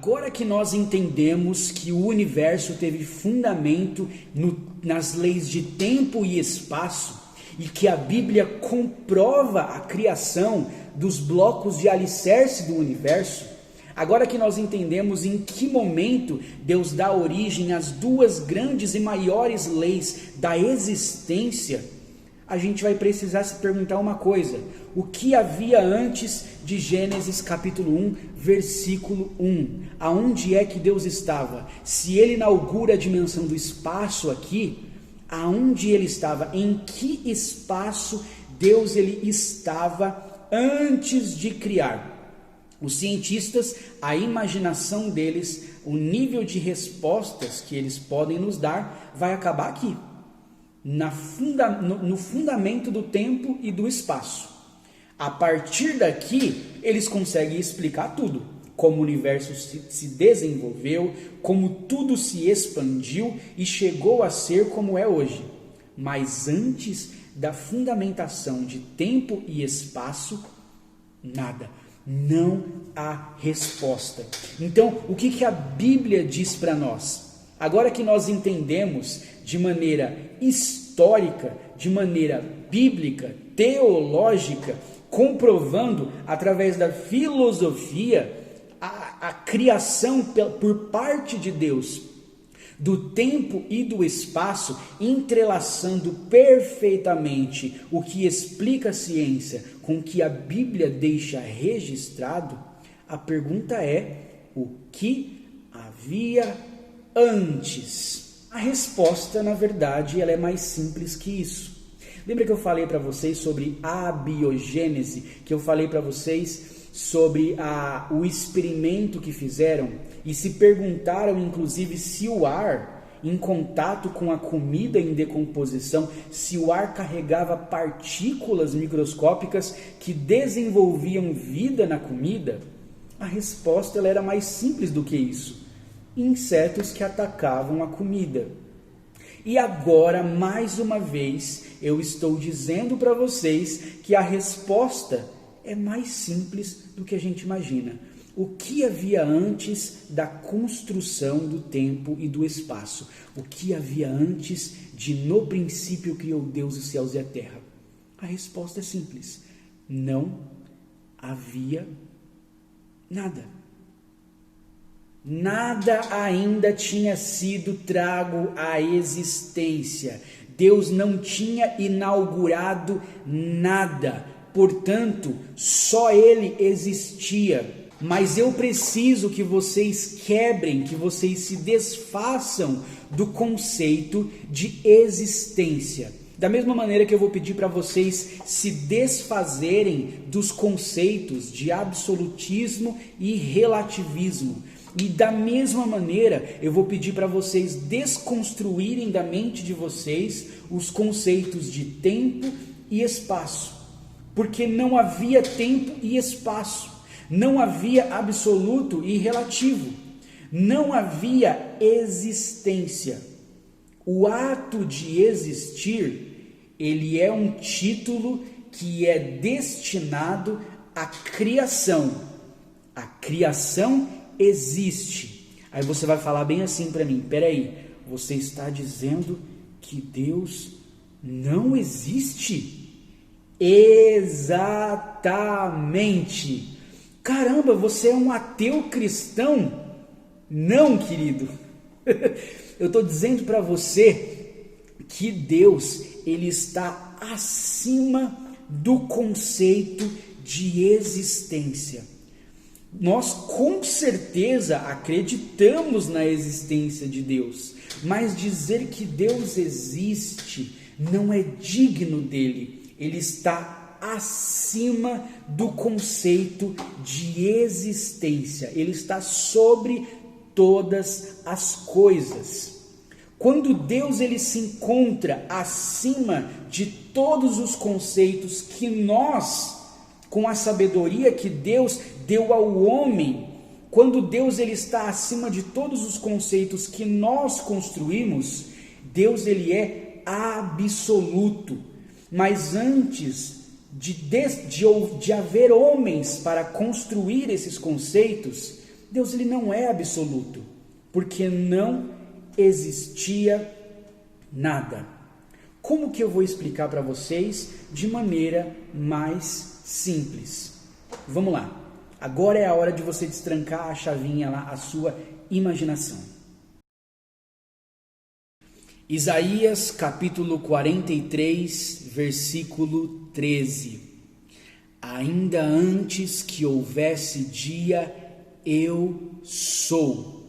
Agora que nós entendemos que o universo teve fundamento nas leis de tempo e espaço, e que a Bíblia comprova a criação dos blocos de alicerce do universo, agora que nós entendemos em que momento Deus dá origem às duas grandes e maiores leis da existência, a gente vai precisar se perguntar uma coisa: o que havia antes de Gênesis capítulo 1, versículo 1? Aonde é que Deus estava? Se ele inaugura a dimensão do espaço aqui, aonde ele estava? Em que espaço Deus ele estava antes de criar? Os cientistas, a imaginação deles, o nível de respostas que eles podem nos dar, vai acabar aqui, no fundamento do tempo e do espaço. A partir daqui, eles conseguem explicar tudo: como o universo se desenvolveu, como tudo se expandiu e chegou a ser como é hoje. Mas antes da fundamentação de tempo e espaço, nada. Não há resposta. Então, o que a Bíblia diz para nós? Agora que nós entendemos de maneira histórica, de maneira bíblica, teológica, comprovando através da filosofia a criação por parte de Deus do tempo e do espaço, entrelaçando perfeitamente o que explica a ciência com o que a Bíblia deixa registrado, a pergunta é: o que havia antes? A resposta, na verdade, ela é mais simples que isso. Lembra que eu falei para vocês sobre a abiogênese, que eu falei para vocês sobre o experimento que fizeram e se perguntaram, inclusive, se o ar, em contato com a comida em decomposição, se o ar carregava partículas microscópicas que desenvolviam vida na comida? A resposta ela era mais simples do que isso: insetos que atacavam a comida. E agora, mais uma vez, eu estou dizendo para vocês que a resposta é mais simples do que a gente imagina. O que havia antes da construção do tempo e do espaço? O que havia antes de no princípio criou Deus os céus e a terra? A resposta é simples: não havia nada. Nada ainda tinha sido trago à existência. Deus não tinha inaugurado nada. Portanto, só Ele existia. Mas eu preciso que vocês quebrem, que vocês se desfaçam do conceito de existência. Da mesma maneira que eu vou pedir para vocês se desfazerem dos conceitos de absolutismo e relativismo. E da mesma maneira eu vou pedir para vocês desconstruírem da mente de vocês os conceitos de tempo e espaço. Porque não havia tempo e espaço, não havia absoluto e relativo, não havia existência. O ato de existir, ele é um título que é destinado à criação. A criação existe. Aí você vai falar bem assim para mim: peraí, você está dizendo que Deus não existe? Exatamente. Caramba, você é um ateu cristão? Não, querido. Eu estou dizendo para você que Deus, ele está acima do conceito de existência. Nós com certeza acreditamos na existência de Deus, mas dizer que Deus existe não é digno dele. Ele está acima do conceito de existência. Ele está sobre todas as coisas. Quando Deus ele se encontra acima de todos os conceitos que nós, com a sabedoria que Deus deu ao homem, quando Deus ele está acima de todos os conceitos que nós construímos, Deus ele é absoluto. Mas antes de haver homens para construir esses conceitos, Deus ele não é absoluto, porque não existia nada. Como que eu vou explicar para vocês de maneira mais simples? Vamos lá. Agora é a hora de você destrancar a chavinha lá, a sua imaginação. Isaías capítulo 43, versículo 13. Ainda antes que houvesse dia, eu sou.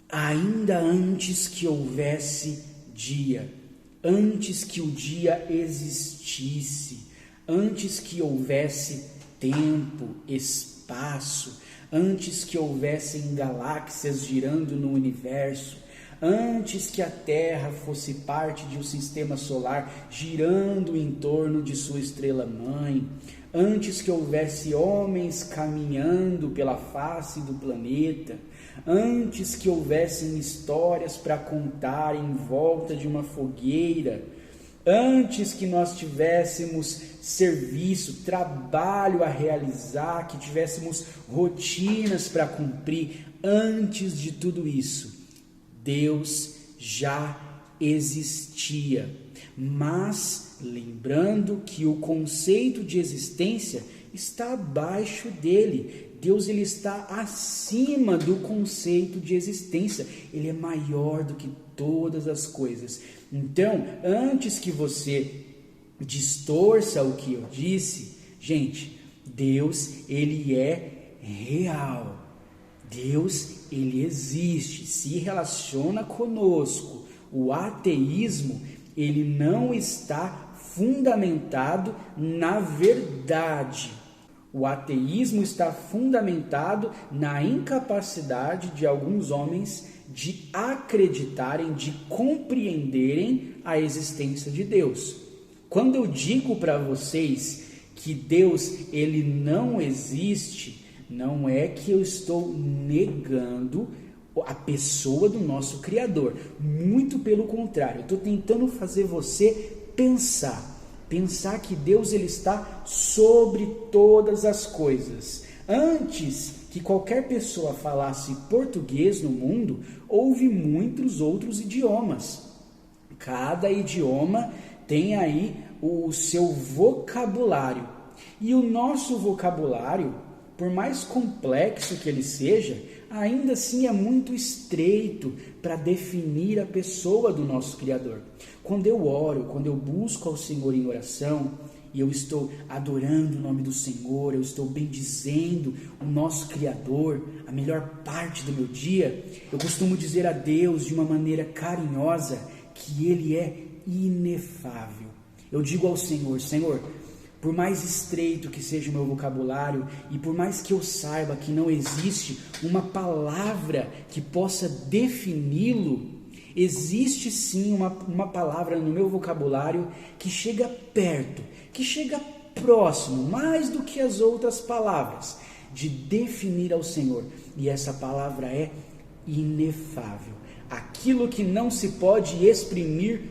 Ainda antes que houvesse dia, antes que o dia existisse, antes que houvesse tempo, espaço, antes que houvessem galáxias girando no universo, antes que a Terra fosse parte de um sistema solar girando em torno de sua estrela-mãe, antes que houvesse homens caminhando pela face do planeta, antes que houvessem histórias para contar em volta de uma fogueira, antes que nós tivéssemos serviço, trabalho a realizar, que tivéssemos rotinas para cumprir, antes de tudo isso, Deus já existia. Mas lembrando que o conceito de existência está abaixo dele. Deus ele está acima do conceito de existência. Ele é maior do que todas as coisas. Então, antes que você distorça o que eu disse, gente, Deus ele é real. Deus ele existe, se relaciona conosco. O ateísmo ele não está fundamentado na verdade. O ateísmo está fundamentado na incapacidade de alguns homens de acreditarem, de compreenderem a existência de Deus. Quando eu digo para vocês que Deus ele não existe, não é que eu estou negando a pessoa do nosso Criador. Muito pelo contrário, eu estou tentando fazer você pensar que Deus ele está sobre todas as coisas. Antes que qualquer pessoa falasse português no mundo, houve muitos outros idiomas. Cada idioma tem aí o seu vocabulário. E o nosso vocabulário, por mais complexo que ele seja, ainda assim é muito estreito para definir a pessoa do nosso Criador. Quando eu oro, quando eu busco ao Senhor em oração, e eu estou adorando o nome do Senhor, eu estou bendizendo o nosso Criador, a melhor parte do meu dia, eu costumo dizer a Deus de uma maneira carinhosa que Ele é inefável. Eu digo ao Senhor, Senhor, por mais estreito que seja o meu vocabulário e por mais que eu saiba que não existe uma palavra que possa defini-lo, existe sim uma palavra no meu vocabulário que chega perto, que chega próximo, mais do que as outras palavras, de definir ao Senhor. E essa palavra é inefável. Aquilo que não se pode exprimir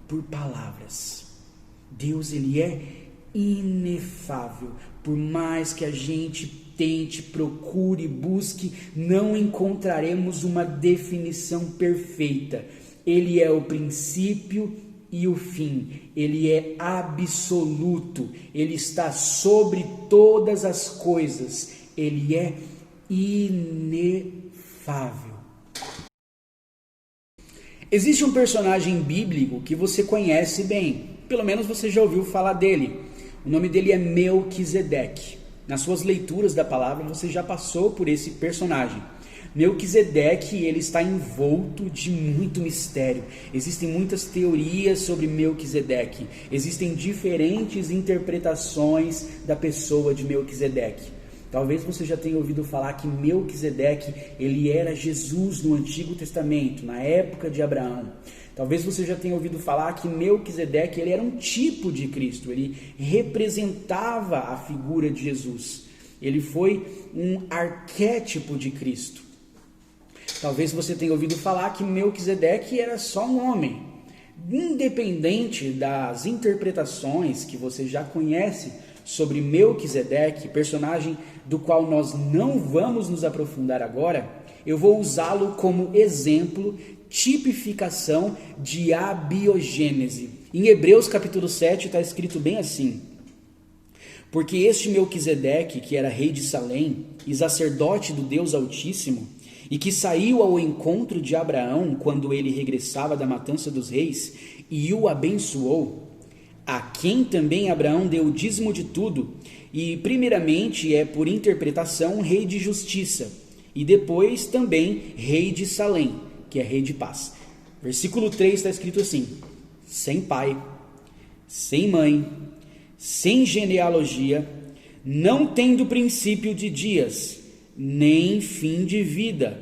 por palavras. Deus, Ele é inefável. Por mais que a gente tente, procure, busque, não encontraremos uma definição perfeita. Ele é o princípio e o fim. Ele é absoluto. Ele está sobre todas as coisas. Ele é inefável. Existe um personagem bíblico que você conhece bem. Pelo menos você já ouviu falar dele. O nome dele é Melquisedeque. Nas suas leituras da palavra você já passou por esse personagem. Melquisedeque, ele está envolto de muito mistério. Existem muitas teorias sobre Melquisedeque. Existem diferentes interpretações da pessoa de Melquisedeque. Talvez você já tenha ouvido falar que Melquisedeque, ele era Jesus no Antigo Testamento, na época de Abraão. Talvez você já tenha ouvido falar que Melquisedeque, ele era um tipo de Cristo, ele representava a figura de Jesus. Ele foi um arquétipo de Cristo. Talvez você tenha ouvido falar que Melquisedeque era só um homem. Independente das interpretações que você já conhece sobre Melquisedeque, personagem do qual nós não vamos nos aprofundar agora, eu vou usá-lo como exemplo, tipificação de abiogênese. Em Hebreus capítulo 7 está escrito bem assim: porque este Melquisedeque, que era rei de Salém e sacerdote do Deus Altíssimo, e que saiu ao encontro de Abraão quando ele regressava da matança dos reis, e o abençoou, a quem também Abraão deu o dízimo de tudo, e primeiramente é por interpretação rei de justiça, e depois também rei de Salém, que é rei de paz. Versículo 3 está escrito assim: sem pai, sem mãe, sem genealogia, não tendo princípio de dias, nem fim de vida,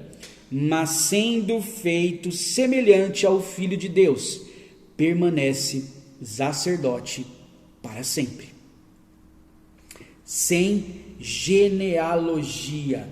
mas sendo feito semelhante ao Filho de Deus, permanece sacerdote para sempre. Sem genealogia,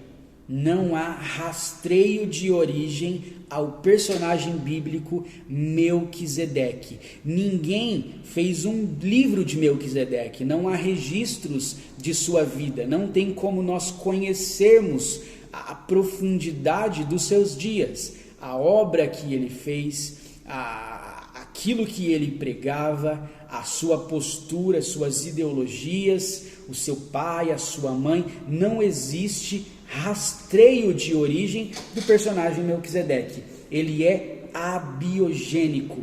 não há rastreio de origem ao personagem bíblico Melquisedeque. Ninguém fez um livro de Melquisedeque, não há registros de sua vida, não tem como nós conhecermos a profundidade dos seus dias, a obra que ele fez, aquilo que ele pregava, a sua postura, suas ideologias, o seu pai, a sua mãe. Não existe rastreio de origem do personagem Melquisedeque. Ele é abiogênico,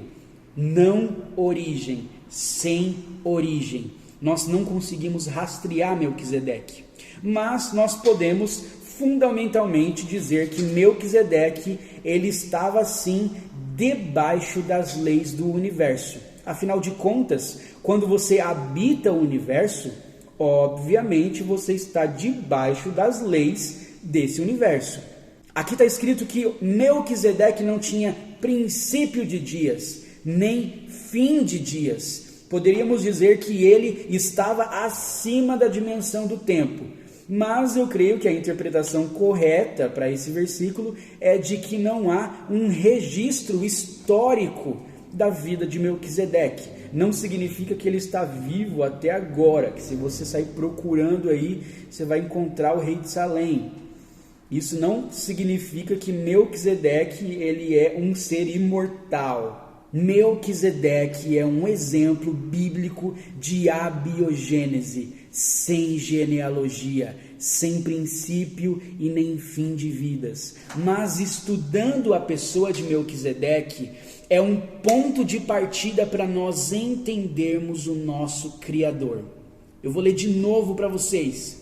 não origem, sem origem. Nós não conseguimos rastrear Melquisedeque, mas nós podemos fundamentalmente dizer que Melquisedeque, ele estava sim debaixo das leis do universo. Afinal de contas, quando você habita o universo, obviamente você está debaixo das leis desse universo. Aqui está escrito que Melquisedeque não tinha princípio de dias, nem fim de dias. Poderíamos dizer que ele estava acima da dimensão do tempo. Mas eu creio que a interpretação correta para esse versículo é de que não há um registro histórico da vida de Melquisedeque. Não significa que ele está vivo até agora, que se você sair procurando aí, você vai encontrar o rei de Salém. Isso não significa que Melquisedeque ele é um ser imortal. Melquisedeque é um exemplo bíblico de abiogênese, sem genealogia, sem princípio e nem fim de vidas. Mas estudando a pessoa de Melquisedeque, é um ponto de partida para nós entendermos o nosso Criador. Eu vou ler de novo para vocês.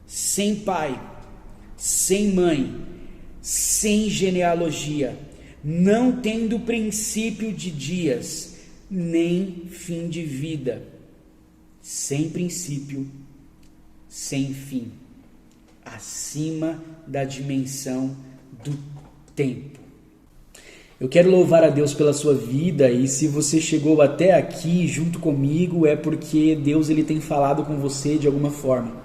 Sem pai, sem mãe, sem genealogia, não tendo princípio de dias, nem fim de vida, sem princípio, sem fim, acima da dimensão do tempo. Eu quero louvar a Deus pela sua vida, e se você chegou até aqui junto comigo, é porque Deus ele tem falado com você de alguma forma.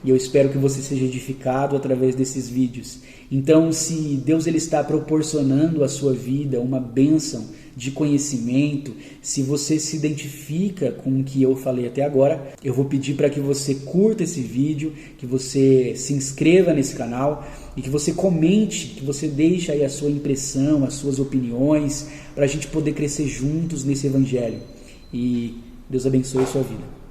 E eu espero que você seja edificado através desses vídeos. Então, se Deus ele está proporcionando à sua vida uma bênção de conhecimento, se você se identifica com o que eu falei até agora, eu vou pedir para que você curta esse vídeo, que você se inscreva nesse canal e que você comente, que você deixe aí a sua impressão, as suas opiniões, para a gente poder crescer juntos nesse evangelho. E Deus abençoe a sua vida.